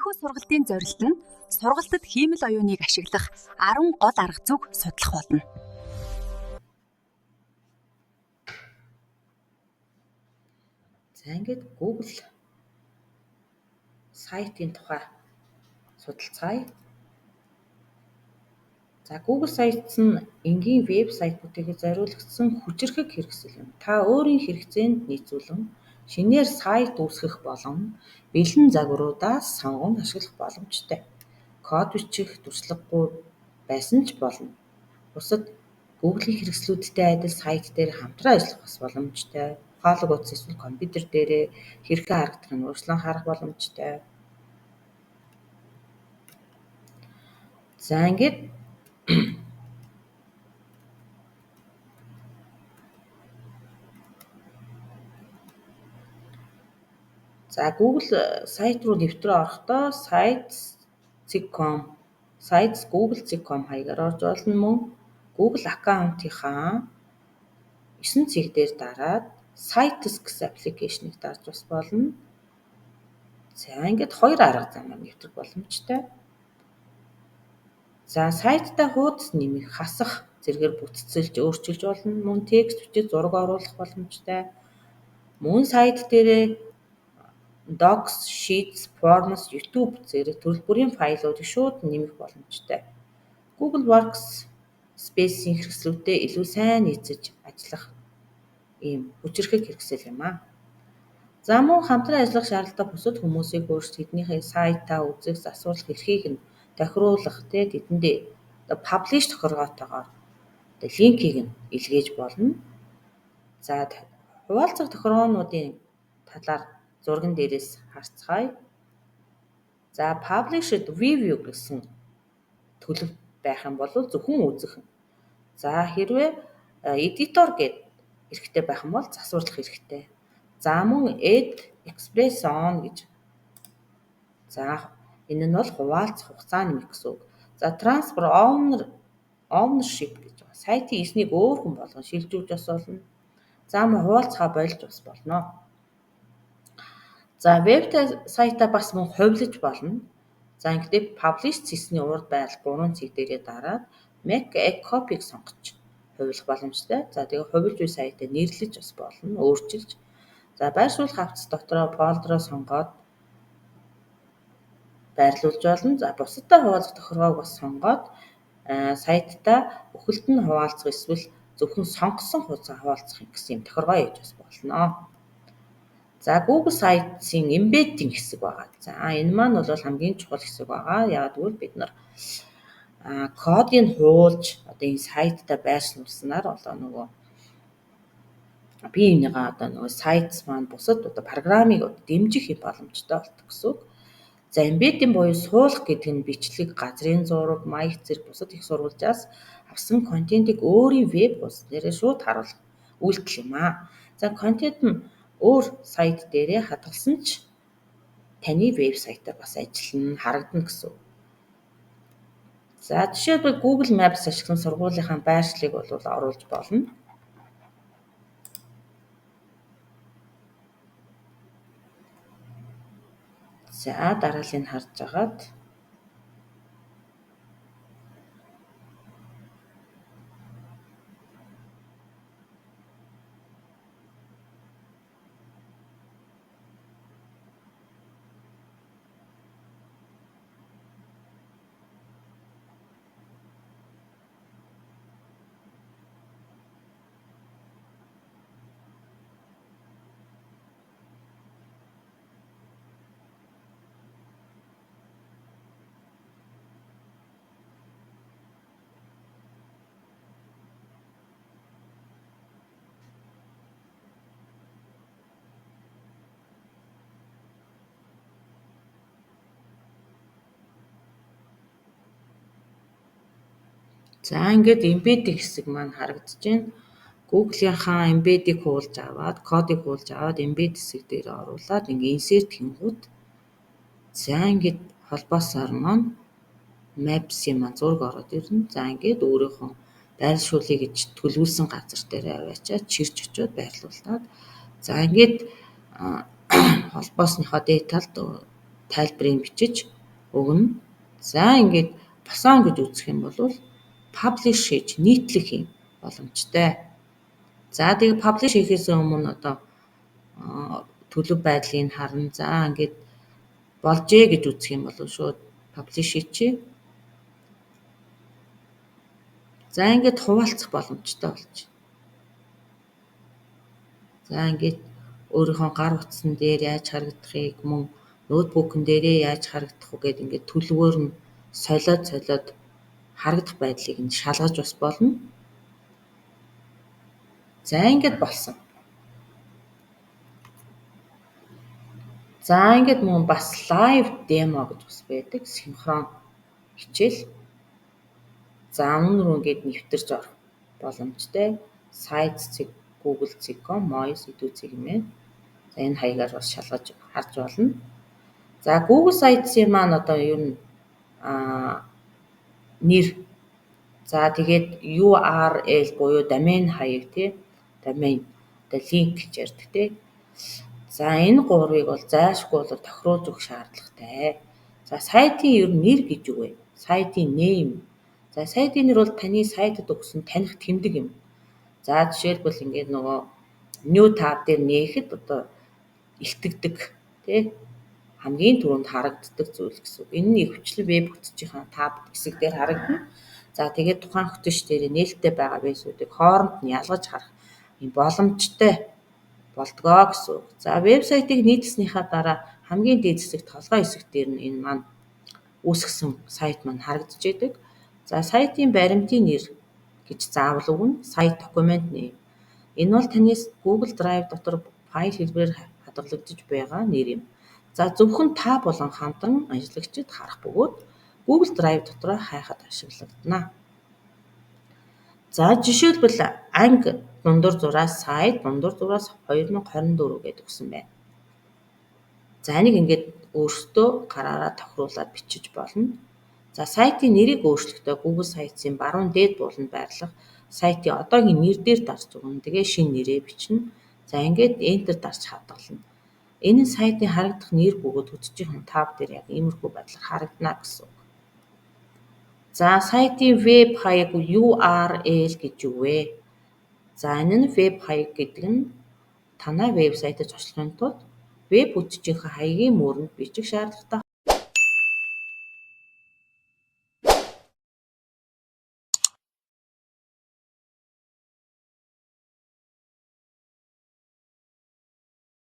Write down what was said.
Энэхүү сургалтын зорилт нь сургалтад хиймэл оюуныг ашиглах 10 гол арга зүйг судлах болно. За ингээд Google сайтын тухай судалцгаая. За Google сайт нь энгийн веб сайтуудыг зориулагдсан хүчирхэг хэрэгсэл юм. Та өөрийн хэрэгцээнд нийцүүлэн шинээр сайт үүсгэх болон бэлэн загваруудаас сонгон ашиглах боломжтой. Код бичих туршлагагүй байсан ч болно. Бусад Google-ийн хэрэгслүүдтэй адил сайт дээр хамтран ажиллах бас боломжтой. Ухаалаг утас эсвэл компьютер дээрээ хэрхэн харагдах нь урьдчилан харах боломжтой. За ингээд Google сайт руу нэвтрээ орохдоо sites google.com хаягаар орж болно мөн Google аккаунтынхаа 9 цэг дээр дараад Sites гэсэн аппликейшнийг дарж бас болно. За ингээд хоёр арга замаар нэвтрэх боломжтой. За сайттай хуудас нэмэх, хасах зэргээр бүтцэлж өөрчилж болно. Мөн текст бичиж зураг оруулах боломжтой. Мөн сайт дээрээ Docs, Sheets, Forms, YouTube зэрэг төрөл бүрийн файлуудыг шууд нэмэх боломжтой. Google Workspace-ийн хэрэгслүүдтэй илүү сайн нийцэж ажиллах ийм хүчирхэг хэрэгсэл юм аа. За мөн хамтран ажиллах шаардлагатай бусад хүмүүсийг өөрсдөө тэднийхээ сайтаа үзэх, засварлах эрхийг нь тохируулах, тэдэндээ publish тохиргоотойгоор линкийг нь илгээж болно. За хуваалцах тохиргоонуудын талаар зурган дээрээс харцгаая. За published review гэсэн төлөв байх юм бол зөвхөн үзэх. За хэрвээ editor гэдэг хэрэгтэй байх юм бол засварлах хэрэгтэй. За мөн add express on гэж. За энэ нь бол хуваалцах хугацаа нэмэх гэсэн үг. За transfer ownership гэж байна. Сайтын эзнийг өөр хүн болгон шилжүүлж бас болно. За мөн хуваалцахаа болж бас болно. За веб сайтаа бас мөн хувилж болно. За ингээд publish хийсний урд байрал 3 цэг дээрээ дараад make a copy-г сонгож хувилах боломжтой. За тэгээ хувилж буй сайтаа нэрлэж бас болно, өөрчилж. За байршуулах хавцас дотроо фолдероо сонгоод байрлуулж болно. За бусадтай хуваалцах тохиргоог бас сонгоод сайтаа бүхэлд нь хуваалцах эсвэл зөвхөн сонгосон хуудасаар хуваалцах гэсэн юм тохиргоо хийж бас болно. За Google Sites-ийн embedding хэсэг байгаа. За энэ маань бол хамгийн чухал хэсэг байгаа. Яагаад гэвэл бид нар кодыг хуулж одоо энэ сайтаа байршуулснаар нөгөө бие бинийгаа нөгөө сайтс маань бусад программыг дэмжих боломжтой болдог гэсэн үг. За embedding буюу суулгах гэдэг нь бичлэг, газрын зураг, маягт зэрэг бусад их сурвалжаас авсан контентыг өөрийн веб хуудас дээрээ шууд харуулах үйлдэл юм аа. За контент нь өөр сайт дээрээ хадгалсан ч таны веб сайтаар бас ажиллана, харагдана гэсэн. За жишээлбэл Google Maps ашиглан сургуулийнхаа байршлыг бол оруулж болно. За дараалыг харж агаад За ингээд embedding хэсэг маань харагдаж байна. Google-ийнхаа embedding хуулж аваад, кодыг хуулж аваад embed хэсэг дээр оруулаад ингээд insert хийнгүүт за ингээд холбоосоор маань Maps-ийн маань зураг ороод ирнэ. За ингээд өөрийнхөө байршуулъя гэж төлөвлөсөн газар дээр аваачаад чирч очиод байрлуулад за ингээд холбоосныхоо даталд тайлбарыг бичиж өгнө. За ингээд босон гэж үзэх юм бол publish хийж нийтлэх юм боломжтой. За тэгээ publish хийхээс өмнө одоо төлөв байдлыг харна. За ингээд болжээ гэж үзэх юм бол шууд publish хийчихье. За ингээд хуваалцах боломжтой болж байна. За ингээд өөрийнхөө гар утсан дээр яаж харагдахыг мөн ноутбукн дээрээ яаж харагдах уу гэдээ ингээд төлөвөөр нь солиод харагдах байдлыг нь шалгаж бас болно. За ингээд болсон. За ингээд мөн бас лайв демо гэж бас байдаг. Синхрон хичээл. За өмнө рүү ингээд нэвтэрч орох боломжтой. Sites.google.com moise.com гэмээр. За энэ хаягаар бас шалгаж харж болно. За Google Sites-ийн маань одоо ер нь нэр. За тэгээд URL буюу домен хаяг тий. Домен одоо линк гэж ярьдаг тий. За энэ гурвыг бол зайлшгүй бол тохируулж өгөх шаардлагатай. За сайтын ер нь нэр гэж юу вэ? Сайтын name. За сайтын нэр бол таны сайтад өгсөн таних тэмдэг юм. За жишээлбэл ингээд нөгөө new tab дээр нээхэд одоо илтгэдэг тий хамгийн түрүүнд харагддаг зүйл гэсэн. Энэ нь ихэвчлэн веб хөтжийнхаа tab хэсэг дээр харагдана. За тэгээд тухайн хөтөч дээр нээлттэй байгаа байсуудыг хооронд нь ялгаж харах юм боломжтой болдгоо гэсэн. За вебсайтыг нийтлснийхаа дараа хамгийн дээд хэсэг толгой хэсэг дээр нь энэ маань үүсгэсэн сайт маань харагдаж байдаг. За сайтын баримтын нэр гэж заавал өгнө. Сайт документ name. Энэ бол таны Google Drive дотор файл хэлбэрээр хадгалагдаж байгаа нэр юм. За зөвхөн та болон хамтран ажиллагчид харах бөгөөд Google Drive дотор хайхад ашиглагдана. За жишээлбэл анги дундуур зураас сайт дундуур зураас 2024 гэдэг өгсөн байна. За энийг ингээд өөртөө гараараа тохируулаад бичиж болно. За сайтын нэрийг өөрчлөхдөө Google Sites-ийн баруун дээд бууланд байрлах сайтын одоогийн нэр дээр дарж өгнө. Тэгээ шинэ нэрээ бичнэ. За ингээд enter дарж хадгална. Энэ нь сайтын харагдах нэр бөгөөд хөтжийн tab дээр яг иймэрхүү байдлаар харагдана гэсэн үг. За сайтын веб хаяг URL гэж юу вэ? За энэ нь веб хаяг гэдэг нь танай вебсайтад зочлохын тулд веб хөтжийнхээ хаягийн мөрөнд бичих шаардлагатай